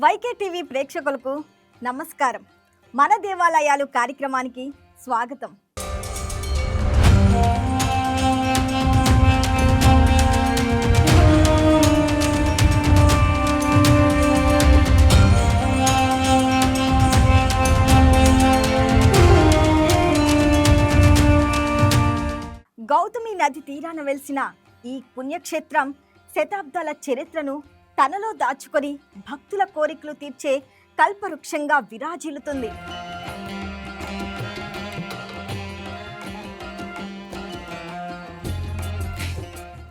YK TV ప్రేక్షకులకు నమస్కారం. మన దేవాలయాలు కార్యక్రమానికి స్వాగతం. గౌతమి నది తీరాన వెలిసిన ఈ పుణ్యక్షేత్రం శతాబ్దాల చరిత్రను తనలో దాచుకొని భక్తుల కోరికలు తీర్చే కల్పవృక్షంగా విరాజిల్లుతుంది.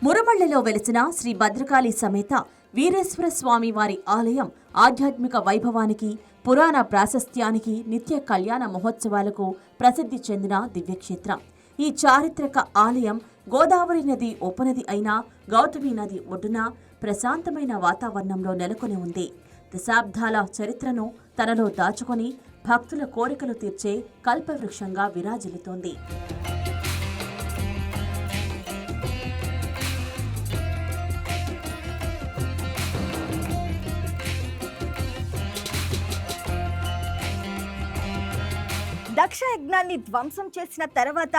మురమళ్ళలో వెలిసిన శ్రీ భద్రకాళి సమేత వీరేశ్వర స్వామి వారి ఆలయం ఆధ్యాత్మిక వైభవానికి, పురాణ ప్రాశస్త్యానికి, నిత్య కళ్యాణ మహోత్సవాలకు ప్రసిద్ధి చెందిన దివ్యక్షేత్రం. ఈ చారిత్రక ఆలయం గోదావరి నది ఉపనది అయిన గౌతమి నది ఒడ్డున ప్రశాంతమైన వాతావరణంలో నెలకొని ఉంది. దశాబ్దాల చరిత్రను తనలో దాచుకొని భక్తుల కోరికలు తీర్చే కల్పవృక్షంగా విరాజిల్లుతోంది. దక్ష యజ్ఞాన్ని ధ్వంసం చేసిన తర్వాత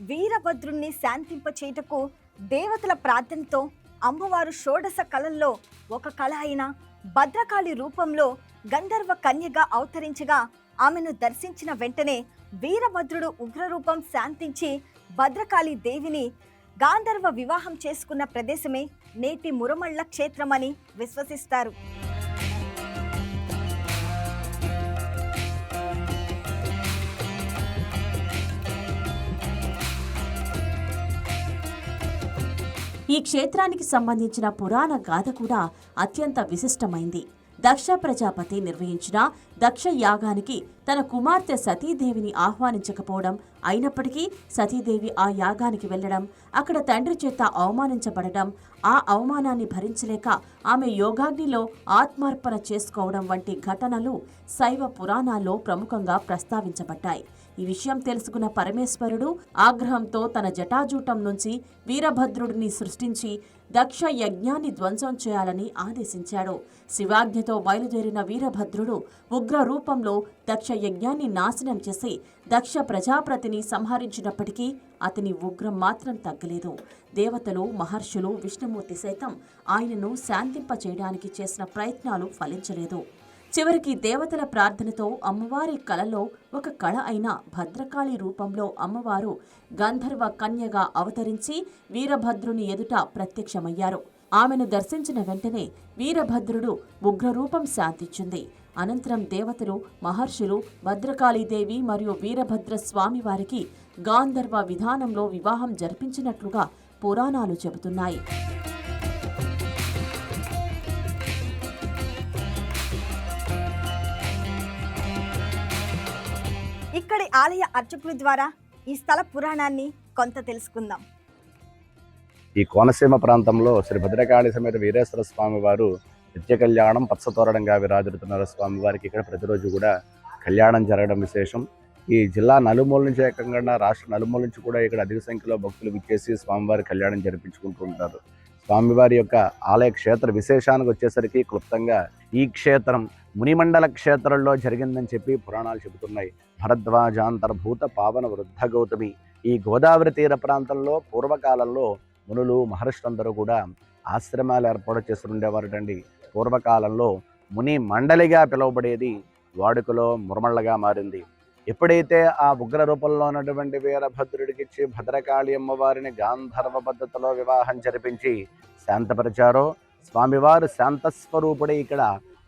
వీరభద్రుణ్ణి శాంతింపచేయుటకు దేవతల ప్రార్థనతో అమ్మవారు షోడశ కళల్లో ఒక కళ అయిన భద్రకాళి రూపంలో గంధర్వ కన్యగా అవతరించగా ఆమెను దర్శించిన వెంటనే వీరభద్రుడు ఉగ్రరూపం శాంతించి భద్రకాళి దేవిని గాంధర్వ వివాహం చేసుకున్న ప్రదేశమే నేటి మురమళ్ళ క్షేత్రమని విశ్వసిస్తారు. ఈ క్షేత్రానికి సంబంధించిన పురాణ గాథ కూడా అత్యంత విశిష్టమైంది. దక్ష ప్రజాపతి నిర్వహించిన దక్ష యాగానికి తన కుమార్తె సతీదేవిని ఆహ్వానించకపోవడం, అయినప్పటికీ సతీదేవి ఆ యాగానికి వెళ్లడం, అక్కడ తండ్రి చేత అవమానించబడడం, ఆ అవమానాన్ని భరించలేక ఆమె యోగాగ్నిలో ఆత్మార్పణ చేసుకోవడం వంటి ఘటనలు శైవ పురాణాల్లో ప్రముఖంగా ప్రస్తావించబడ్డాయి. ఈ విషయం తెలుసుకున్న పరమేశ్వరుడు ఆగ్రహంతో తన జటాజూటం నుంచి వీరభద్రుడిని సృష్టించి దక్ష యజ్ఞాన్ని ధ్వంసం చేయాలని ఆదేశించాడు. శివాజ్ఞతో బయలుదేరిన వీరభద్రుడు ఉగ్ర రూపంలో దక్ష యజ్ఞాన్ని నాశనం చేసి దక్ష ప్రజాపతిని సంహరించినప్పటికీ అతని ఉగ్రం మాత్రం తగ్గలేదు. దేవతలు, మహర్షులు, విష్ణుమూర్తి సైతం ఆయనను శాంతింపచేయడానికి చేసిన ప్రయత్నాలు ఫలించలేదు. చివరికి దేవతల ప్రార్థనతో అమ్మవారి కలలో ఒక కళ అయిన భద్రకాళి రూపంలో అమ్మవారు గంధర్వ కన్యగా అవతరించి వీరభద్రుని ఎదుట ప్రత్యక్షమయ్యారు. ఆమెను దర్శించిన వెంటనే వీరభద్రుడు ఉగ్రరూపం శాంతించింది. అనంతరం దేవతలు, మహర్షులు భద్రకాళీదేవి మరియు వీరభద్ర స్వామి వారికి గాంధర్వ విధానంలో వివాహం జరిపించినట్లుగా పురాణాలు చెబుతున్నాయి. ఇక్కడి ఆలయ అర్చకుల ద్వారా ఈ స్థల పురాణాన్ని కొంత తెలుసుకుందాం. ఈ కోనసీమ ప్రాంతంలో శ్రీ భద్రకాళి సమేత వీరేశ్వర స్వామి వారు నిత్య కళ్యాణం పచ్చతోరణంగా విరాజిల్లుతున్నారు. స్వామివారికి ఇక్కడ ప్రతిరోజు కూడా కళ్యాణం జరగడం విశేషం. ఈ జిల్లా నలుమూల నుంచి, ఏకంగా రాష్ట్ర నలుమూల నుంచి కూడా ఇక్కడ అధిక సంఖ్యలో భక్తులు విచ్చేసి స్వామివారి కళ్యాణం జరిపించుకుంటూ ఉంటారు. స్వామివారి యొక్క ఆలయ క్షేత్ర విశేషానికి వచ్చేసరికి క్లుప్తంగా ఈ క్షేత్రం మునిమండల క్షేత్రంలో జరిగిందని చెప్పి పురాణాలు చెబుతున్నాయి. భరద్వాజాంతర్భూత పావన వృద్ధ గౌతమి. ఈ గోదావరి తీర ప్రాంతంలో పూర్వకాలంలో మునులు, మహర్షులందరూ కూడా ఆశ్రమాలు ఏర్పాటు చేస్తుండేవారటండి. పూర్వకాలంలో ముని మండలిగా పిలువబడేది వాడుకలో మురమళ్ళగా మారింది. ఎప్పుడైతే ఆ ఉగ్ర రూపంలో ఉన్నటువంటి వీరభద్రుడికిచ్చి భద్రకాళి అమ్మవారిని గాంధర్వ పద్ధతిలో వివాహం జరిపించి శాంతపరిచారో, స్వామివారు శాంతస్వరూపుడే ఇక్కడ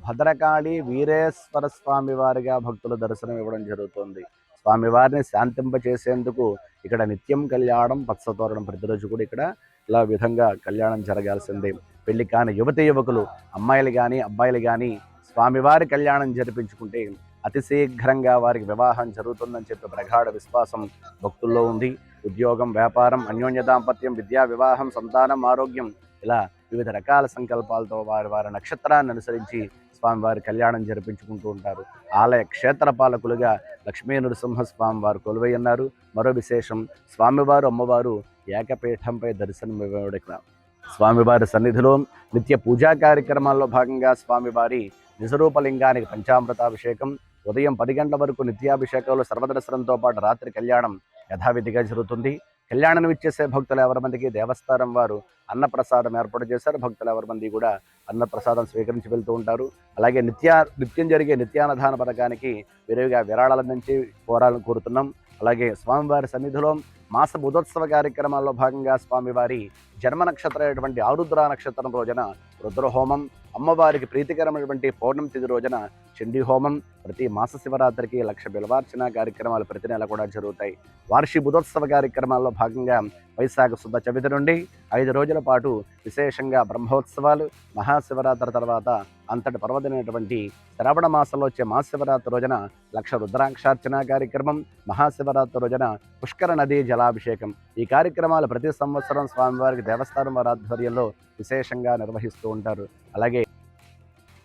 భద్రకాళి వీరేశ్వర స్వామి వారిగా భక్తుల దర్శనం ఇవ్వడం జరుగుతుంది. స్వామివారిని శాంతింపచేసేందుకు ఇక్కడ నిత్యం కళ్యాణం పచ్చతోరణం ప్రతిరోజు కూడా ఇక్కడ ఇలా విధంగా కళ్యాణం జరగాల్సిందే. పెళ్లి కాని యువతి యువకులు, అమ్మాయిలు కానీ అబ్బాయిలు కానీ స్వామివారి కళ్యాణం జరిపించుకుంటే అతి శీఘ్రంగా వారికి వివాహం జరుగుతుందని చెప్పి ప్రగాఢ విశ్వాసం భక్తుల్లో ఉంది. ఉద్యోగం, వ్యాపారం, అన్యోన్య దాంపత్యం, విద్యా, వివాహం, సంతానం, ఆరోగ్యం, ఇలా వివిధ రకాల సంకల్పాలతో వారి నక్షత్రాన్ని అనుసరించి స్వామివారి కళ్యాణం జరిపించుకుంటూ ఉంటారు. ఆలయ క్షేత్ర పాలకులుగా లక్ష్మీ నృసింహస్వామి వారు కొలువై ఉన్నారు. మరో విశేషం, స్వామివారు అమ్మవారు ఏకపీఠంపై దర్శనం ఇవ్వడం. స్వామివారి సన్నిధిలో నిత్య పూజా కార్యక్రమాల్లో భాగంగా స్వామివారి నిజరూపలింగానికి పంచామృతాభిషేకం, ఉదయం 10 గంటల వరకు నిత్యాభిషేకాలు, సర్వదర్శనంతో పాటు రాత్రి కళ్యాణం యథావిధిగా జరుగుతుంది. కళ్యాణం ఇచ్చేసే భక్తులు ఎవరి మందికి దేవస్థానం వారు అన్నప్రసాదం ఏర్పాటు చేశారు. భక్తులు ఎవరి మంది కూడా అన్నప్రసాదం స్వీకరించి వెళ్తూ ఉంటారు. అలాగే నిత్యం జరిగే నిత్యాన్నదాన పథకానికి విరివిగా విరాళాల నుంచి కోరాలని కోరుతున్నాం. అలాగే స్వామివారి సన్నిధిలో మాస బుధోత్సవ కార్యక్రమాల్లో భాగంగా స్వామివారి జన్మ నక్షత్రం అయినటువంటి ఆరుద్ర నక్షత్రం రోజున రుద్రహోమం, అమ్మవారికి ప్రీతికరమైనటువంటి పౌర్ణమి తిథి రోజున చండీ హోమం, ప్రతి మాస శివరాత్రికి 1,00,000 బిల్వార్చన కార్యక్రమాలు ప్రతి నెల కూడా జరుగుతాయి. వార్షిక బుధోత్సవ కార్యక్రమాల్లో భాగంగా వైశాఖ శుద్ధ చవితి నుండి 5 రోజుల పాటు విశేషంగా బ్రహ్మోత్సవాలు, మహాశివరాత్రి తర్వాత అంతటి పర్వదినటువంటి శ్రావణ మాసంలో వచ్చే మహాశివరాత్రి రోజున 1,00,000 రుద్రాక్షార్చన కార్యక్రమం, మహాశివరాత్రి రోజున పుష్కర నదీ జలాభిషేకం. ఈ కార్యక్రమాలు ప్రతి సంవత్సరం స్వామివారికి దేవస్థానం వారి ఆధ్వర్యంలో విశేషంగా నిర్వహిస్తూ ఉంటారు. అలాగే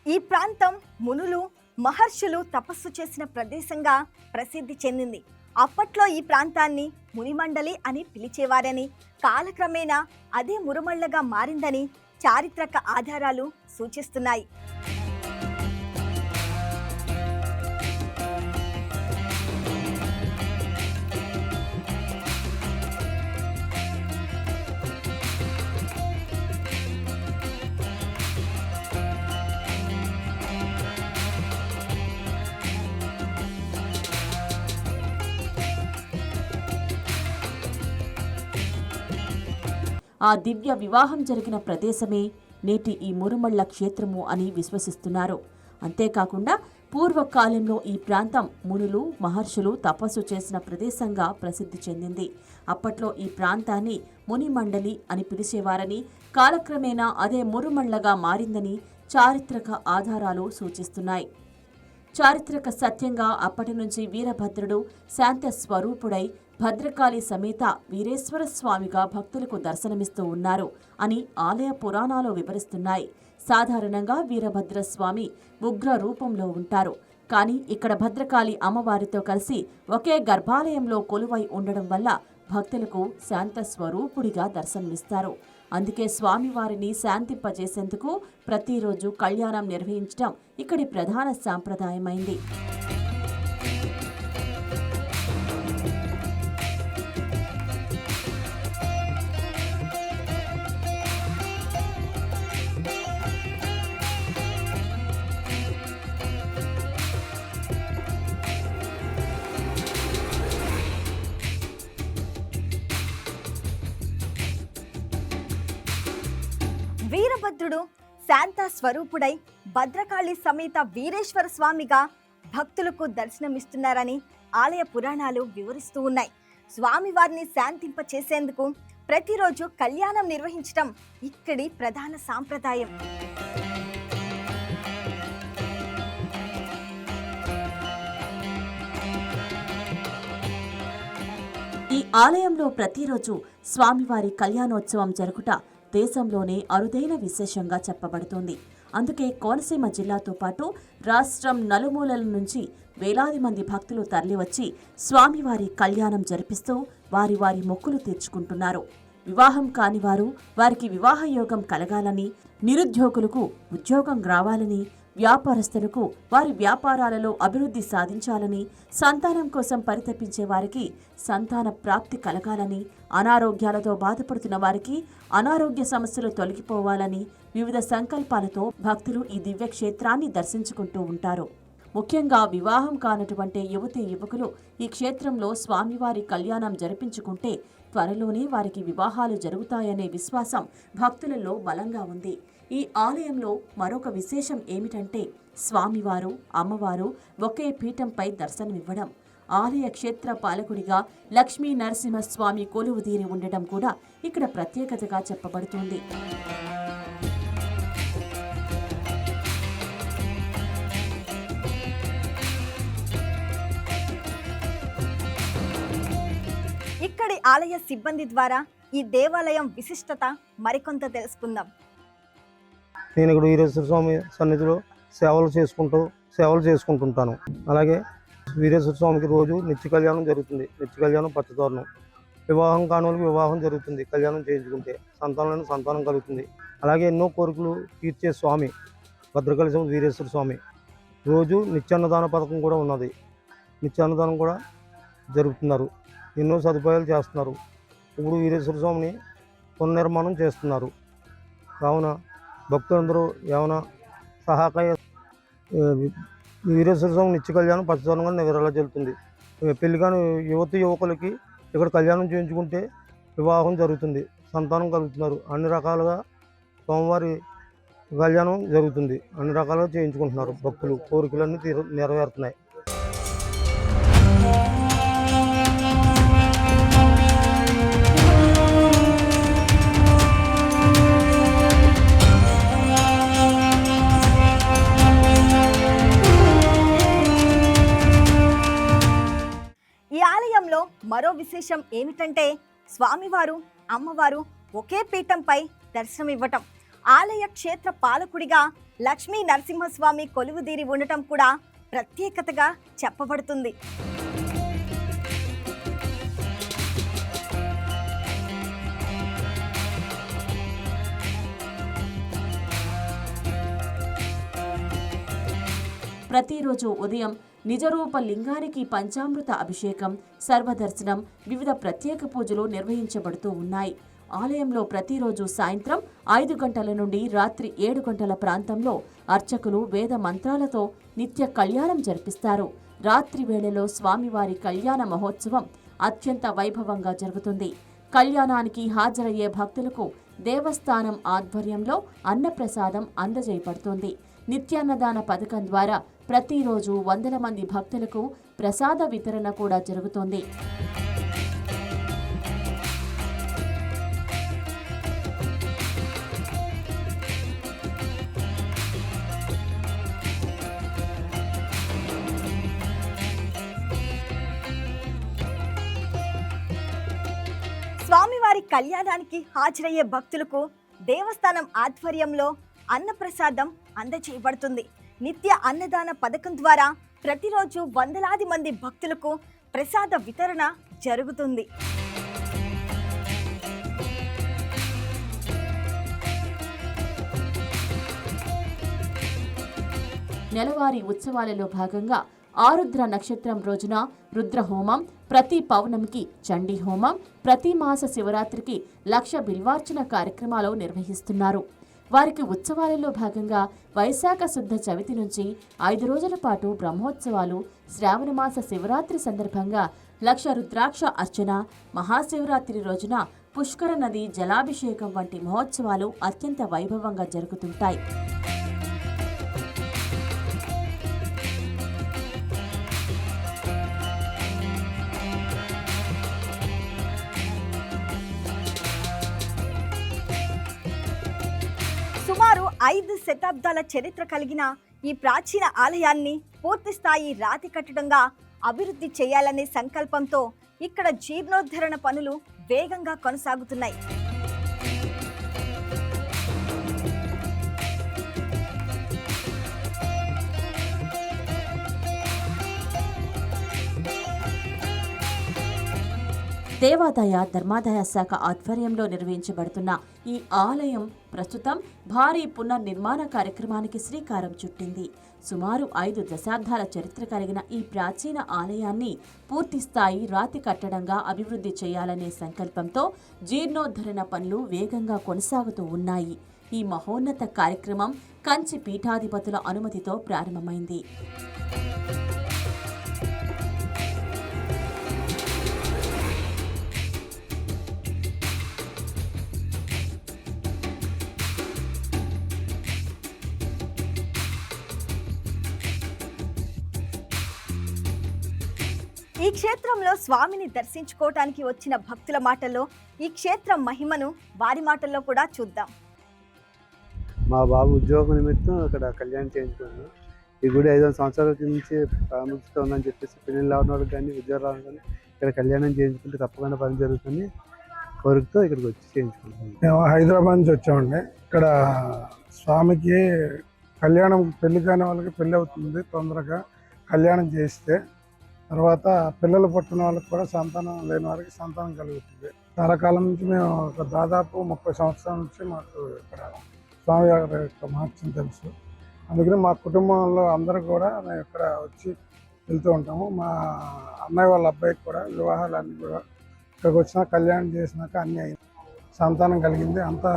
ఈ ప్రాంతం మునులు మహర్షులు తపస్సు చేసిన ప్రదేశంగా ప్రసిద్ధి చెందింది. అప్పట్లో ఈ ప్రాంతాన్ని మునిమండలి అని పిలిచేవారని, కాలక్రమేణా అదే మురుమళ్ళగా మారిందని చారిత్రక ఆధారాలు సూచిస్తున్నాయి. ఆ దివ్య వివాహం జరిగిన ప్రదేశమే నేటి ఈ మురుమళ్ళ క్షేత్రము అని విశ్వసిస్తున్నారు. అంతేకాకుండా పూర్వకాలంలో ఈ ప్రాంతం మునులు మహర్షులు తపస్సు చేసిన ప్రదేశంగా ప్రసిద్ధి చెందింది. అప్పట్లో ఈ ప్రాంతాన్ని మునిమండలి అని పిలిచేవారని, కాలక్రమేణా అదే మురుమళ్ళగా మారిందని చారిత్రక ఆధారాలు సూచిస్తున్నాయి. చారిత్రక సత్యంగా అప్పటి నుంచి వీరభద్రుడు శాంత స్వరూపుడై భద్రకాళి సమేత వీరేశ్వర స్వామిగా భక్తులకు దర్శనమిస్తూ ఉన్నారు అని ఆలయ పురాణాలు వివరిస్తున్నాయి. సాధారణంగా వీరభద్ర స్వామి ఉగ్ర రూపంలో ఉంటారు. కానీ ఇక్కడ భద్రకాళి అమ్మవారితో కలిసి ఒకే గర్భాలయంలో కొలువై ఉండడం వల్ల భక్తులకు శాంత స్వరూపుడిగా దర్శనమిస్తారు. అందుకే స్వామివారిని శాంతింపజేసేందుకు ప్రతిరోజు కళ్యాణం నిర్వహించడం ఇక్కడి ప్రధాన సాంప్రదాయమైంది. వీరభద్రుడు శాంత స్వరూపుడై భద్రకాళి సమేత వీరేశ్వర స్వామిగా భక్తులకు దర్శనమిస్తున్నారని ఆలయ పురాణాలు వివరిస్తూ ఉన్నాయి. స్వామివారిని శాంతింప చేసేందుకు ప్రతిరోజు కళ్యాణం నిర్వహించడం ఇక్కడి ప్రధాన సాంప్రదాయం. ఈ ఆలయంలో ప్రతిరోజు స్వామివారి కళ్యాణోత్సవం జరుగుట దేశంలోనే అరుదైన విశేషంగా చెప్పబడుతోంది. అందుకే కోనసీమ జిల్లాతో పాటు రాష్ట్రం నలుమూలల నుంచి వేలాది మంది భక్తులు తరలివచ్చి స్వామివారి కళ్యాణం జరిపిస్తూ వారి వారి మొక్కులు తీర్చుకుంటున్నారు. వివాహం కాని వారు వారికి వివాహ యోగం కలగాలని, నిరుద్యోగులకు ఉద్యోగం రావాలని, వ్యాపారస్తులకు వారి వ్యాపారాలలో అభివృద్ధి సాధించాలని, సంతానం కోసం పరితపించే వారికి సంతాన ప్రాప్తి కలగాలని, అనారోగ్యాలతో బాధపడుతున్న వారికి అనారోగ్య సమస్యలు తొలగిపోవాలని వివిధ సంకల్పాలతో భక్తులు ఈ దివ్యక్షేత్రాన్ని దర్శించుకుంటూ ఉంటారు. ముఖ్యంగా వివాహం కానటువంటి యువతీ యువకులు ఈ క్షేత్రంలో స్వామివారి కళ్యాణం జరిపించుకుంటే త్వరలోనే వారికి వివాహాలు జరుగుతాయనే విశ్వాసం భక్తులలో బలంగా ఉంది. ఈ ఆలయంలో మరొక విశేషం ఏమిటంటే స్వామివారు అమ్మవారు ఒకే పీఠంపై దర్శనమివ్వడం. ఆలయ క్షేత్ర పాలకుడిగా లక్ష్మీ నరసింహస్వామి కొలువుదీరి ఉండటం కూడా ఇక్కడ ప్రత్యేకతగా చెప్పబడుతుంది. ఇక్కడి ఆలయ సిబ్బంది ద్వారా ఈ దేవాలయం విశిష్టత మరికొంత తెలుసుకుందాం. నేను ఇక్కడ వీరేశ్వర స్వామి సన్నిధిలో సేవలు చేసుకుంటుంటాను. అలాగే వీరేశ్వర స్వామికి రోజు నిత్య కళ్యాణం జరుగుతుంది. నిత్య కళ్యాణం పచ్చతోరణం. వివాహం కాని వాళ్ళకి వివాహం జరుగుతుంది. కళ్యాణం చేయించుకుంటే సంతానం కలుగుతుంది. అలాగే ఎన్నో కోరికలు తీర్చే స్వామి భద్రకాళి వీరేశ్వర స్వామి. రోజు నిత్యాన్నదాన పథకం కూడా ఉన్నది. నిత్యాన్నదానం కూడా జరుపుతున్నారు. ఎన్నో సదుపాయాలు చేస్తున్నారు. ఇప్పుడు వీరేశ్వర స్వామిని పునర్నిర్మాణం చేస్తున్నారు. కావున భక్తులందరూ ఏమైనా సహాయ వీరేశ్వర స్వామి నిత్య కళ్యాణం పచ్చదనంగా నెరవేరేలా జరుగుతుంది. పెళ్లి కాని యువకులకి ఇక్కడ కళ్యాణం చేయించుకుంటే వివాహం జరుగుతుంది, సంతానం కలుగుతున్నారు. అన్ని రకాలుగా స్వామివారి కళ్యాణం జరుగుతుంది. అన్ని రకాలుగా చేయించుకుంటున్నారు. భక్తులు కోరికలన్నీ నెరవేరుతున్నాయి. ఈ ఆలయంలో మరో విశేషం ఏమిటంటే స్వామివారు అమ్మవారు ఒకే పీఠంపై దర్శనమివ్వటం. ఆలయ క్షేత్ర పాలకుడిగా లక్ష్మీ నరసింహస్వామి కొలువుదీరి ఉండటం కూడా ప్రత్యేకతగా చెప్పబడుతుంది. ప్రతిరోజు ఉదయం నిజరూప లింగానికి పంచామృత అభిషేకం, సర్వదర్శనం, వివిధ ప్రత్యేక పూజలు నిర్వహించబడుతూ ఉన్నాయి. ఆలయంలో ప్రతిరోజు సాయంత్రం 5 గంటల నుండి రాత్రి 7 గంటల ప్రాంతంలో అర్చకులు వేద మంత్రాలతో నిత్య కళ్యాణం జరిపిస్తారు. రాత్రి వేళలో స్వామివారి కళ్యాణ మహోత్సవం అత్యంత వైభవంగా జరుగుతుంది. కళ్యాణానికి హాజరయ్యే భక్తులకు దేవస్థానం ఆధ్వర్యంలో అన్నప్రసాదం అందజేయబడుతోంది. నిత్యాన్నదాన పథకం ద్వారా ప్రతిరోజు వందల మంది భక్తులకు ప్రసాద వితరణ కూడా జరుగుతోంది. స్వామివారి కళ్యాణానికి హాజరయ్యే భక్తులకు దేవస్థానం ఆధ్వర్యంలో అన్నప్రసాదం అందజేయబడుతుంది. నిత్య అన్నదాన పథకం ద్వారా ప్రతిరోజు వందలాది మంది భక్తులకు ప్రసాద వితరణ జరుగుతుంది. నెలవారీ ఉత్సవాలలో భాగంగా ఆరుద్ర నక్షత్రం రోజున రుద్రహోమం, ప్రతి పౌర్ణమికి చండీ హోమం, ప్రతి మాస శివరాత్రికి 1,00,000 బిల్వార్చన కార్యక్రమాలు నిర్వహిస్తున్నారు. వారికి ఉత్సవాలలో భాగంగా వైశాఖ శుద్ధ చవితి నుంచి 5 రోజుల పాటు బ్రహ్మోత్సవాలు, శ్రావణమాస శివరాత్రి సందర్భంగా 1,00,000 రుద్రాక్ష అర్చన, మహాశివరాత్రి రోజున పుష్కర నది జలాభిషేకం వంటి మహోత్సవాలు అత్యంత వైభవంగా జరుగుతుంటాయి. సుమారు 5 శతాబ్దాల చరిత్ర కలిగిన ఈ ప్రాచీన ఆలయాన్ని పూర్తిస్థాయి రాతి కట్టడంగా అభివృద్ధి చేయాలనే సంకల్పంతో ఇక్కడ జీర్ణోద్ధరణ పనులు వేగంగా కొనసాగుతున్నాయి. దేవాదాయ ధర్మాదాయ శాఖ ఆధ్వర్యంలో నిర్వహించబడుతున్న ఈ ఆలయం ప్రస్తుతం భారీ పునర్నిర్మాణ కార్యక్రమానికి శ్రీకారం చుట్టింది. సుమారు 5 దశాబ్దాల చరిత్ర కలిగిన ఈ ప్రాచీన ఆలయాన్ని పూర్తిస్థాయి రాతి కట్టడంగా అభివృద్ధి చేయాలనే సంకల్పంతో జీర్ణోద్ధరణ పనులు వేగంగా కొనసాగుతూ ఉన్నాయి. ఈ మహోన్నత కార్యక్రమం కంచి పీఠాధిపతుల అనుమతితో ప్రారంభమైంది. ఈ క్షేత్రంలో స్వామిని దర్శించుకోవటానికి వచ్చిన భక్తుల మాటల్లో ఈ క్షేత్రం మహిమను వారి మాటల్లో కూడా చూద్దాం. మా బాబు ఉద్యోగం నిమిత్తం అక్కడ కళ్యాణం చేయించుకున్నాను. ఈ గుడి 5 సంవత్సరాల నుంచి ప్రారంభిస్తుందని చెప్పేసి పెళ్ళిళ్ళు రావడం వాళ్ళకి కానీ ఉద్యోగం రావడం కానీ ఇక్కడ కళ్యాణం చేయించుకుంటే తప్పకుండా పని జరుగుతుంది కోరికతో ఇక్కడికి వచ్చి చేయించుకుంటాం. మేము హైదరాబాద్ నుంచి వచ్చామండి. ఇక్కడ స్వామికి కళ్యాణం పెళ్లి కాని వాళ్ళకి పెళ్ళి అవుతుంది, తొందరగా కళ్యాణం చేస్తే తర్వాత పిల్లలు పుట్టిన వాళ్ళకి కూడా సంతానం లేని వారికి సంతానం కలుగుతుంది. చాలా కాలం నుంచి మేము దాదాపు 30 సంవత్సరాల నుంచి మాకు ఇక్కడ స్వామి గారి యొక్క మహత్యం తెలుసు. అందుకని మా కుటుంబంలో అందరూ కూడా మేము ఇక్కడ వచ్చి వెళ్తూ ఉంటాము. మా అన్నయ్య వాళ్ళ అబ్బాయికి కూడా వివాహాలు అన్నీ కూడా ఇక్కడికి వచ్చినా కళ్యాణం చేసినాక అన్నీ అయింది, సంతానం కలిగింది, అంతా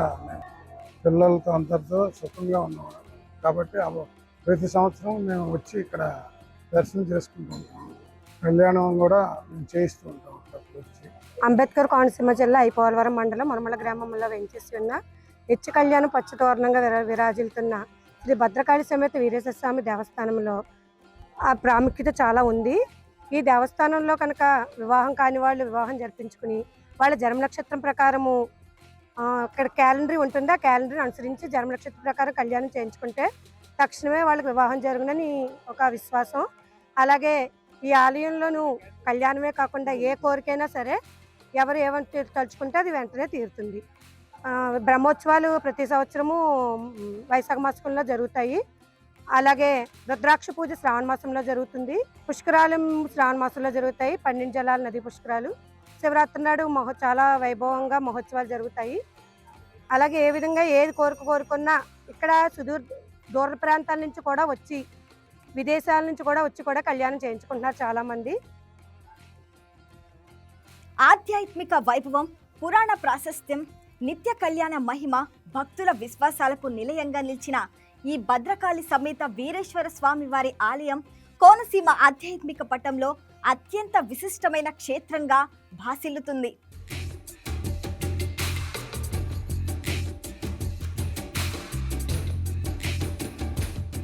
పిల్లలతో అందరితో సుఖంగా ఉన్నాం. కాబట్టి ప్రతి సంవత్సరం మేము వచ్చి ఇక్కడ దర్శనం చేసుకుంటూ ఉంటాం. కళ్యాణం కూడా మేము చేయిస్తూ ఉంటాం అక్కడికి వచ్చి. అంబేద్కర్ కోనసీమ జిల్లా ఐపోలవరం మండలం మునమల గ్రామంలో వెంచేసి ఉన్న నిత్య కళ్యాణం పచ్చతోరణంగా విరాజిల్లుతున్న శ్రీ భద్రకాళి సమేత వీరేశ్వర స్వామి దేవస్థానంలో ఆ ప్రాముఖ్యత చాలా ఉంది. ఈ దేవస్థానంలో కనుక వివాహం కాని వాళ్ళు వివాహం జరిపించుకుని వాళ్ళ జన్మ నక్షత్రం ప్రకారము ఇక్కడ క్యాలెండరీ ఉంటుంది. ఆ క్యాలెండరీ అనుసరించి జన్మ నక్షత్రం ప్రకారం కళ్యాణం చేయించుకుంటే తక్షణమే వాళ్ళకి వివాహం జరుగునని ఒక విశ్వాసం. అలాగే ఈ ఆలయంలోనూ కళ్యాణమే కాకుండా ఏ కోరికైనా సరే ఎవరు ఏమంటే తలుచుకుంటే అది వెంటనే తీరుతుంది. బ్రహ్మోత్సవాలు ప్రతి సంవత్సరము వైశాఖ మాసంలో జరుగుతాయి. అలాగే రుద్రాక్ష పూజ శ్రావణ మాసంలో జరుగుతుంది. పుష్కరాలు శ్రావణ మాసంలో జరుగుతాయి. 12 జలాల నది పుష్కరాలు. శివరాత్రి నాడు చాలా వైభవంగా మహోత్సవాలు జరుగుతాయి. అలాగే ఏ విధంగా ఏది కోరుకున్నా ఇక్కడ దూర ప్రాంతాల నుంచి కూడా వచ్చి, విదేశాల నుంచి కూడా వచ్చి కూడా కళ్యాణం చేయించుకుంటున్నారు చాలామంది. ఆధ్యాత్మిక వైభవం, పురాణ ప్రాశస్త్యం, నిత్య కళ్యాణ మహిమ, భక్తుల విశ్వాసాలకు నిలయంగా నిలిచిన ఈ భద్రకాళి సమేత వీరేశ్వర స్వామి వారి ఆలయం కోనసీమ ఆధ్యాత్మిక పటంలో అత్యంత విశిష్టమైన క్షేత్రంగా భాసిల్లుతుంది.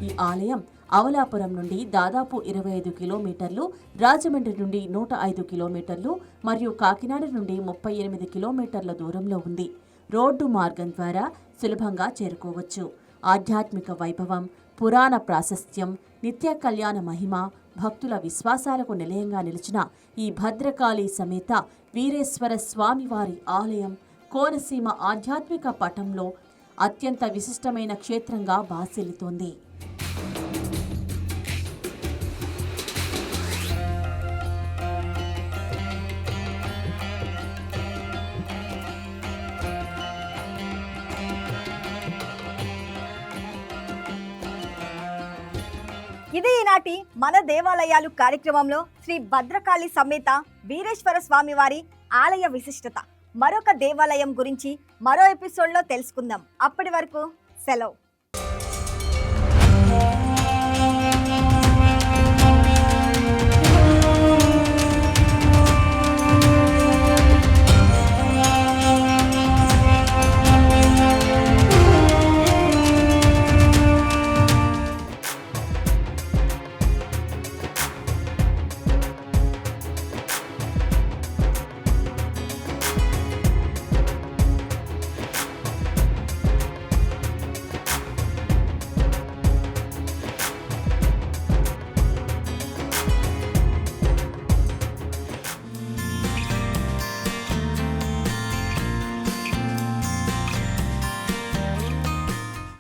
ఈ ఆలయం అవలాపురం నుండి దాదాపు 25 కిలోమీటర్లు, రాజమండ్రి నుండి 105 కిలోమీటర్లు మరియు కాకినాడ నుండి 38 కిలోమీటర్ల దూరంలో ఉంది. రోడ్డు మార్గం ద్వారా సులభంగా చేరుకోవచ్చు. ఆధ్యాత్మిక వైభవం, పురాణ ప్రాశస్త్యం, నిత్య కళ్యాణ మహిమ, భక్తుల విశ్వాసాలకు నిలయంగా నిలిచిన ఈ భద్రకాళి సమేత వీరేశ్వర స్వామివారి ఆలయం కోనసీమ ఆధ్యాత్మిక పటంలో అత్యంత విశిష్టమైన క్షేత్రంగా భాసిల్లుతోంది. ఇది ఈనాటి మన దేవాలయాలు కార్యక్రమంలో శ్రీ భద్రకాళి సమేత వీరేశ్వర స్వామి వారి ఆలయ విశిష్టత. మరొక దేవాలయం గురించి మరో ఎపిసోడ్లో తెలుసుకుందాం. అప్పటి వరకు సెలవు.